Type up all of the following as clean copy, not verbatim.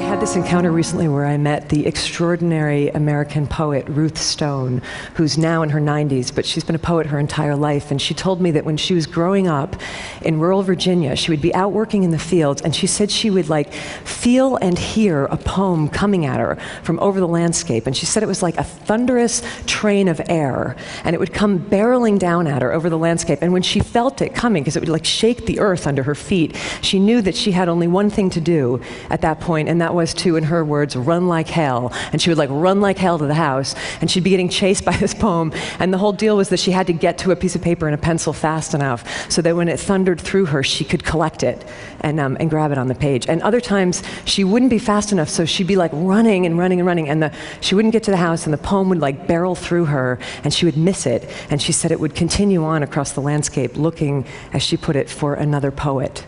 had this encounter recently where I met the extraordinary American poet Ruth Stone, who's now in her 90s, but she's been a poet her entire life. And she told me that when she was growing up in rural Virginia, she would be out working in the fields, and she said she would like feel and hear a poem coming at her from over the landscape. And she said it was like a thunderous train of air, and it would come barreling down at her over the landscape. And when she felt it coming, because it would like shake the earth under her feet, she knew that she had only one thing to do at that point, and that was to, in her words, run like hell. And she would like run like hell to the house, and she'd be getting chased by this poem. And the whole deal was that she had to get to a piece of paper and a pencil fast enough so that when it thundered through her, she could collect it and grab it on the page. And other times she wouldn't be fast enough, so she'd be like running and running and running, and she wouldn't get to the house, and the poem would like barrel through her, and she would miss it. And she said it would continue on across the landscape, looking, as she put it, for another poet.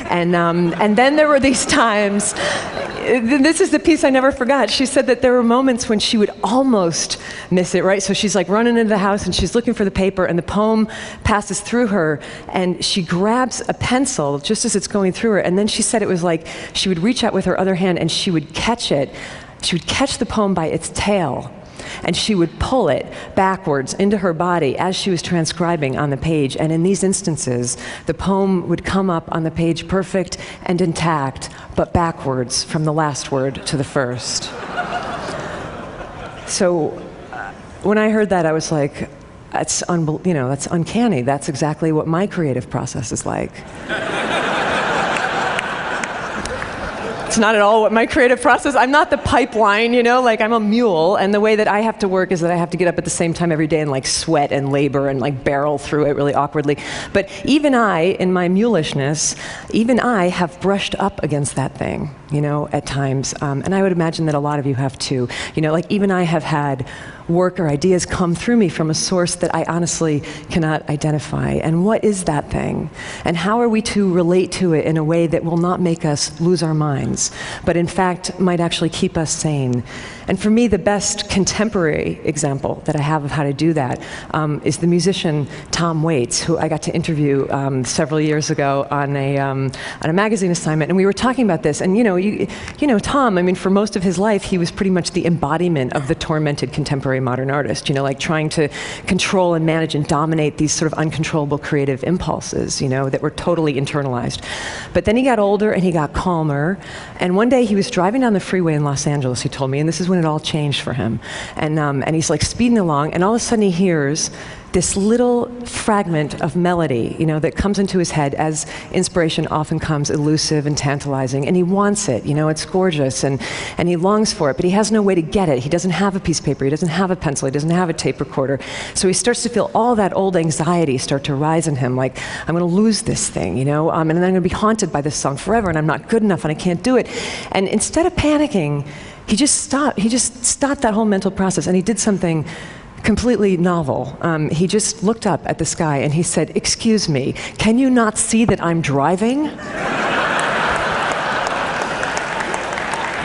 And then there were these times, this is the piece I never forgot. She said that there were moments when she would almost miss it, right? So she's like running into the house and she's looking for the paper, and the poem passes through her, and she grabs a pencil just as it's going through her. And then she said it was like she would reach out with her other hand and she would catch it. She would catch the poem by its tail, and she would pull it backwards into her body as she was transcribing on the page. And in these instances, the poem would come up on the page perfect and intact, but backwards from the last word to the first. So when I heard that, I was like, that's uncanny. That's exactly what my creative process is like. It's not at all what my creative process, I'm not the pipeline, like I'm a mule, and the way that I have to work is that I have to get up at the same time every day and like sweat and labor and like barrel through it really awkwardly. But even I, in my mulishness, even I have brushed up against that thing, at times. And I would imagine that a lot of you have too. Like even I have had work or ideas come through me from a source that I honestly cannot identify. And what is that thing? And how are we to relate to it in a way that will not make us lose our minds, but in fact might actually keep us sane? And for me, the best contemporary example that I have of how to do that is the musician Tom Waits, who I got to interview several years ago on a magazine assignment. And we were talking about this. And Tom, for most of his life, he was pretty much the embodiment of the tormented contemporary modern artist, like trying to control and manage and dominate these sort of uncontrollable creative impulses, that were totally internalized. But then he got older and he got calmer. And one day he was driving down the freeway in Los Angeles, he told me, and this is when it all changed for him. And he's like speeding along, and all of a sudden he hears this little fragment of melody, that comes into his head, as inspiration often comes elusive and tantalizing, and he wants it, it's gorgeous, and he longs for it, but he has no way to get it. He doesn't have a piece of paper, he doesn't have a pencil, he doesn't have a tape recorder. So he starts to feel all that old anxiety start to rise in him, like, I'm gonna lose this thing, and then I'm gonna be haunted by this song forever, and I'm not good enough, and I can't do it. And instead of panicking, he just stopped that whole mental process, and he did something completely novel. He just looked up at the sky and he said, "Excuse me, can you not see that I'm driving?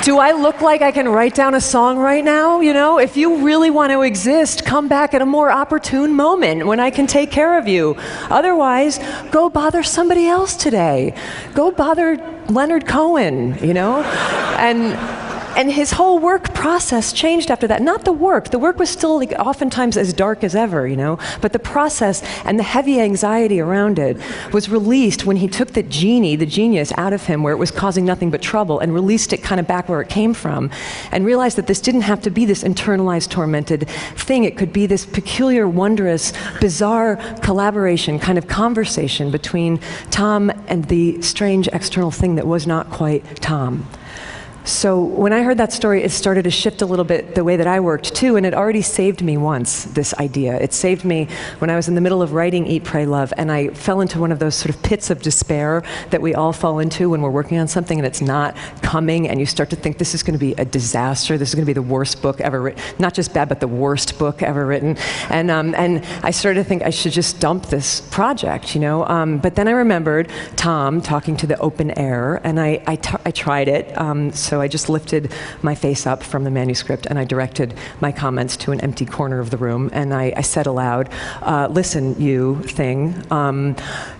Do I look like I can write down a song right now? If you really want to exist, come back at a more opportune moment when I can take care of you. Otherwise, go bother somebody else today. Go bother Leonard Cohen, And his whole work process changed after that. Not the work. The work was still like oftentimes as dark as ever, but the process and the heavy anxiety around it was released when he took the genius out of him, where it was causing nothing but trouble, and released it kind of back where it came from, and realized that this didn't have to be this internalized, tormented thing. It could be this peculiar, wondrous, bizarre collaboration, kind of conversation between Tom and the strange external thing that was not quite Tom. So when I heard that story, it started to shift a little bit the way that I worked too, and it already saved me once, this idea. It saved me when I was in the middle of writing Eat, Pray, Love, and I fell into one of those sort of pits of despair that we all fall into when we're working on something and it's not coming, and you start to think this is going to be a disaster, this is going to be the worst book ever written, not just bad, but the worst book ever written. And I started to think I should just dump this project, But then I remembered Tom talking to the open air, and I tried it. So I just lifted my face up from the manuscript and I directed my comments to an empty corner of the room, and I said aloud, listen, you thing,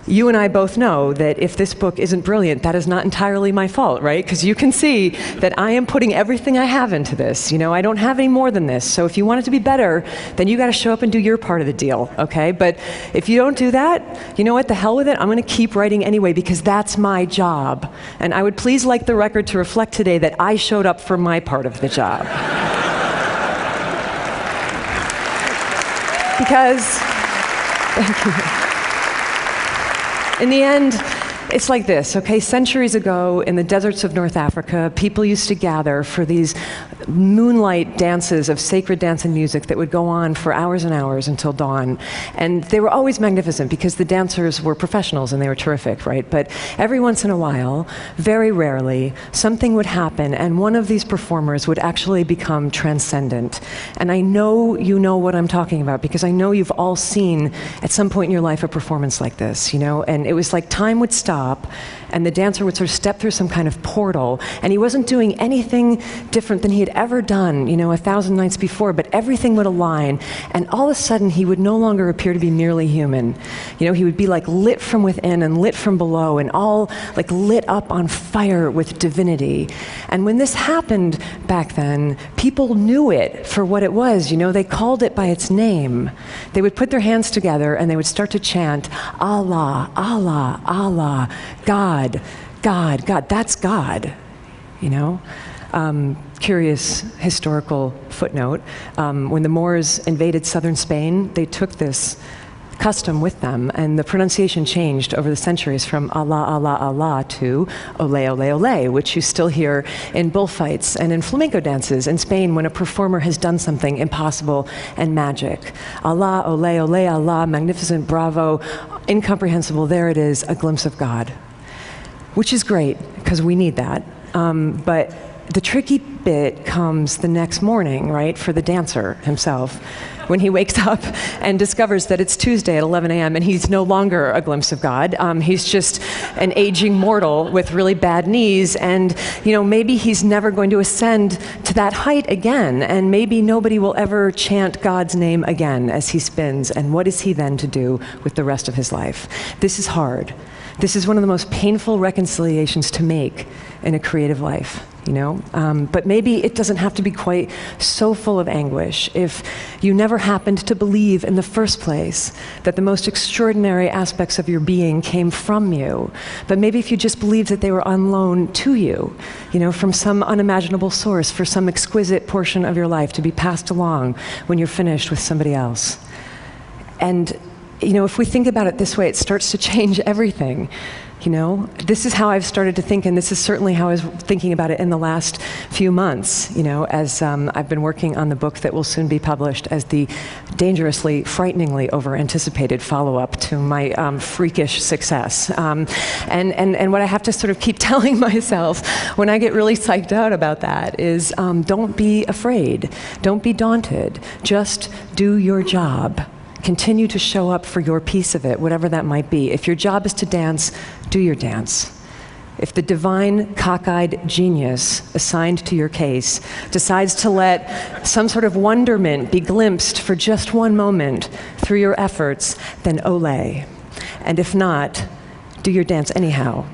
you and I both know that if this book isn't brilliant, that is not entirely my fault, right? Because you can see that I am putting everything I have into this. You know, I don't have any more than this. So if you want it to be better, then you got to show up and do your part of the deal, okay? But if you don't do that, you know what, the hell with it, I'm going to keep writing anyway because that's my job. And I would please like the record to reflect today that I showed up for my part of the job. Because, thank you. In the end, it's like this, okay? Centuries ago, in the deserts of North Africa, people used to gather for these moonlight dances of sacred dance and music that would go on for hours and hours until dawn. And they were always magnificent because the dancers were professionals and they were terrific, right? But every once in a while, very rarely, something would happen and one of these performers would actually become transcendent. And I know you know what I'm talking about because I know you've all seen at some point in your life a performance like this, you know? And it was like time would stop and the dancer would sort of step through some kind of portal, and he wasn't doing anything different than he had ever done, you know, 1,000 nights before, but everything would align, and all of a sudden he would no longer appear to be merely human. You know, he would be like lit from within and lit from below, and all like lit up on fire with divinity. And when this happened back then, people knew it for what it was, you know, they called it by its name. They would put their hands together and they would start to chant, Allah, Allah, Allah, God, God, God, that's God, you know? Curious historical footnote. When the Moors invaded southern Spain, they took this custom with them, and the pronunciation changed over the centuries from Allah, Allah, Allah to ole, ole, ole, which you still hear in bullfights and in flamenco dances in Spain when a performer has done something impossible and magic. Allah, ole, ole, Allah, magnificent, bravo, incomprehensible, there it is, a glimpse of God. Which is great, because we need that. But the tricky bit comes the next morning, right, for the dancer himself, when he wakes up and discovers that it's Tuesday at 11 a.m. and he's no longer a glimpse of God. He's just an aging mortal with really bad knees, and you know, maybe he's never going to ascend to that height again, and maybe nobody will ever chant God's name again as he spins, and what is he then to do with the rest of his life? This is hard. This is one of the most painful reconciliations to make in a creative life, you know? But maybe it doesn't have to be quite so full of anguish if you never happened to believe in the first place that the most extraordinary aspects of your being came from you. But maybe if you just believed that they were on loan to you, you know, from some unimaginable source for some exquisite portion of your life to be passed along when you're finished with somebody else. And you know, if we think about it this way, it starts to change everything. You know, this is how I've started to think, and this is certainly how I was thinking about it in the last few months, you know, as I've been working on the book that will soon be published as the dangerously, frighteningly over-anticipated follow-up to my freakish success. And what I have to sort of keep telling myself when I get really psyched out about that is don't be afraid, don't be daunted, just do your job. Continue to show up for your piece of it, whatever that might be. If your job is to dance, do your dance. If the divine, cockeyed genius assigned to your case decides to let some sort of wonderment be glimpsed for just one moment through your efforts, then ole. And if not, do your dance anyhow.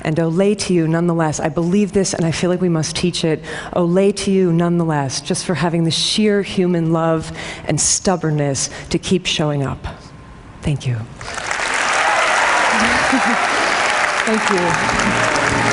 And ole to you nonetheless. I believe this and I feel like we must teach it. Ole to you nonetheless, just for having the sheer human love and stubbornness to keep showing up. Thank you. Thank you.